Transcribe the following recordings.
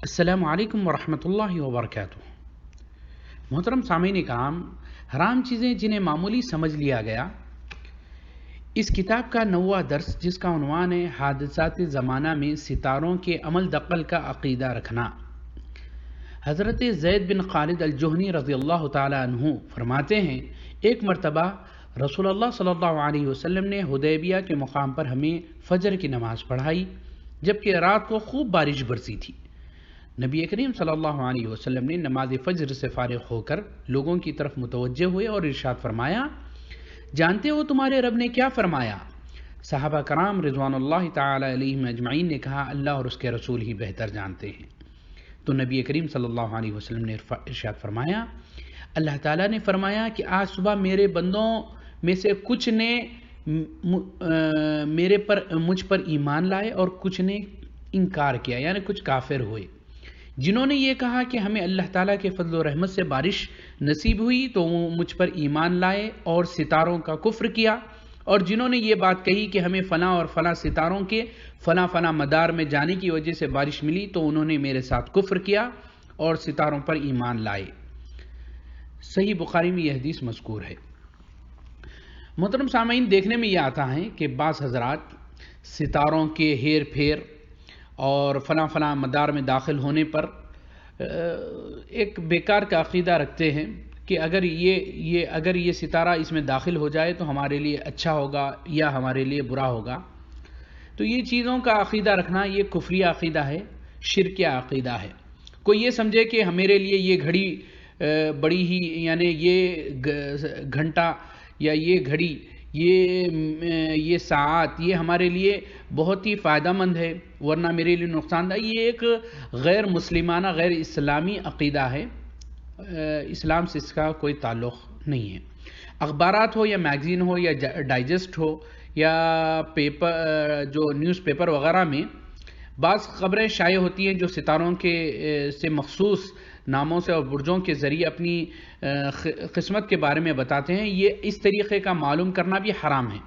السلام علیکم ورحمۃ اللہ وبرکاتہ۔ محترم سامعین کرام، حرام چیزیں جنہیں معمولی سمجھ لیا گیا، اس کتاب کا 9واں درس جس کا عنوان ہے حادثات زمانہ میں ستاروں کے عمل دخل کا عقیدہ رکھنا۔ حضرت زید بن خالد الجہنی رضی اللہ تعالی عنہ فرماتے ہیں، ایک مرتبہ رسول اللہ صلی اللہ علیہ وسلم نے حدیبیہ کے مقام پر ہمیں فجر کی نماز پڑھائی جبکہ رات کو خوب بارش برسی تھی۔ نبی کریم صلی اللہ علیہ وسلم نے نماز فجر سے فارغ ہو کر لوگوں کی طرف متوجہ ہوئے اور ارشاد فرمایا، جانتے ہو تمہارے رب نے کیا فرمایا؟ صحابہ کرام رضوان اللہ تعالی علیہم اجمعین نے کہا، اللہ اور اس کے رسول ہی بہتر جانتے ہیں۔ تو نبی کریم صلی اللہ علیہ وسلم نے ارشاد فرمایا، اللہ تعالیٰ نے فرمایا کہ آج صبح میرے بندوں میں سے کچھ نے مجھ پر ایمان لائے اور کچھ نے انکار کیا، یعنی کچھ کافر ہوئے۔ جنہوں نے یہ کہا کہ ہمیں اللہ تعالیٰ کے فضل و رحمت سے بارش نصیب ہوئی تو وہ مجھ پر ایمان لائے اور ستاروں کا کفر کیا، اور جنہوں نے یہ بات کہی کہ ہمیں فلاں اور فلاں ستاروں کے فلاں فلاں مدار میں جانے کی وجہ سے بارش ملی تو انہوں نے میرے ساتھ کفر کیا اور ستاروں پر ایمان لائے۔ صحیح بخاری میں یہ حدیث مذکور ہے۔ محترم سامعین، دیکھنے میں یہ آتا ہے کہ بعض حضرات ستاروں کے ہیر پھیر اور فلاں فلاں مدار میں داخل ہونے پر ایک بیکار کا عقیدہ رکھتے ہیں کہ اگر یہ ستارہ اس میں داخل ہو جائے تو ہمارے لیے اچھا ہوگا یا ہمارے لیے برا ہوگا۔ تو یہ چیزوں کا عقیدہ رکھنا یہ کفری عقیدہ ہے، شرکی عقیدہ ہے۔ کوئی یہ سمجھے کہ میرے لیے یہ گھڑی بڑی ہی، یعنی یہ گھنٹہ یا یہ گھڑی، یہ ساعت، یہ ہمارے لیے بہت ہی فائدہ مند ہے ورنہ میرے لیے نقصان دہ، یہ ایک غیر مسلمانہ غیر اسلامی عقیدہ ہے۔ اسلام سے اس کا کوئی تعلق نہیں ہے۔ اخبارات ہو یا میگزین ہو یا ڈائجسٹ ہو یا پیپر، جو نیوز پیپر وغیرہ میں بعض خبریں شائع ہوتی ہیں جو ستاروں کے سے مخصوص ناموں سے اور برجوں کے ذریعے اپنی قسمت کے بارے میں بتاتے ہیں، یہ اس طریقے کا معلوم کرنا بھی حرام ہے۔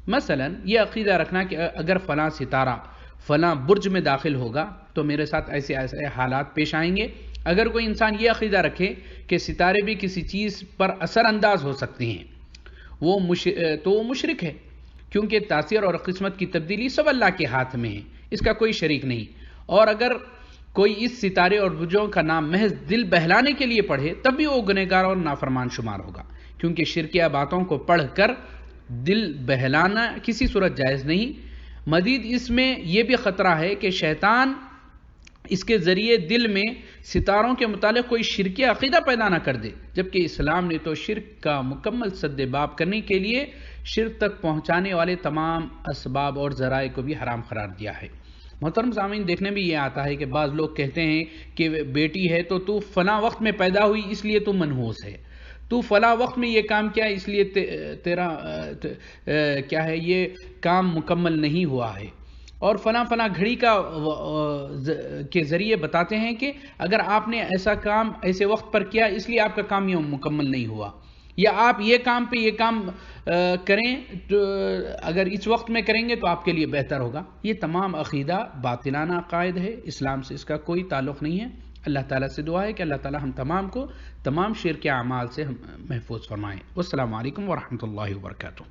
مثلا یہ عقیدہ رکھنا کہ اگر فلاں ستارہ فلاں برج میں داخل ہوگا تو میرے ساتھ ایسے ایسے حالات پیش آئیں گے۔ اگر کوئی انسان یہ عقیدہ رکھے کہ ستارے بھی کسی چیز پر اثر انداز ہو سکتے ہیں تو وہ مشرک ہے، کیونکہ تاثیر اور قسمت کی تبدیلی سب اللہ کے ہاتھ میں ہے، اس کا کوئی شریک نہیں۔ اور اگر کوئی اس ستارے اور برجوں کا نام محض دل بہلانے کے لیے پڑھے تب بھی وہ گنہگار اور نافرمان شمار ہوگا، کیونکہ شرکیہ باتوں کو پڑھ کر دل بہلانا کسی صورت جائز نہیں۔ مزید اس میں یہ بھی خطرہ ہے کہ شیطان اس کے ذریعے دل میں ستاروں کے متعلق کوئی شرکی عقیدہ پیدا نہ کر دے، جبکہ اسلام نے تو شرک کا مکمل سد باب کرنے کے لیے شرک تک پہنچانے والے تمام اسباب اور ذرائع کو بھی حرام قرار دیا ہے۔ محترم سامعین، دیکھنے میں یہ آتا ہے کہ بعض لوگ کہتے ہیں کہ بیٹی ہے تو فلاں وقت میں پیدا ہوئی اس لیے تو منحوس ہے، تو فلاں وقت میں یہ کام کیا اس لیے تیرا کیا ہے یہ کام مکمل نہیں ہوا ہے، اور فلاں فلاں گھڑی کے ذریعے بتاتے ہیں کہ اگر آپ نے ایسا کام ایسے وقت پر کیا اس لیے آپ کا کام یہ مکمل نہیں ہوا، یا آپ یہ کام کریں تو اگر اس وقت میں کریں گے تو آپ کے لیے بہتر ہوگا۔ یہ تمام عقیدہ باطلانہ عقائد ہے، اسلام سے اس کا کوئی تعلق نہیں ہے۔ اللہ تعالیٰ سے دعا ہے کہ اللہ تعالیٰ ہم تمام کو تمام شرک اعمال سے محفوظ فرمائے۔ والسلام علیکم ورحمۃ اللہ وبرکاتہ۔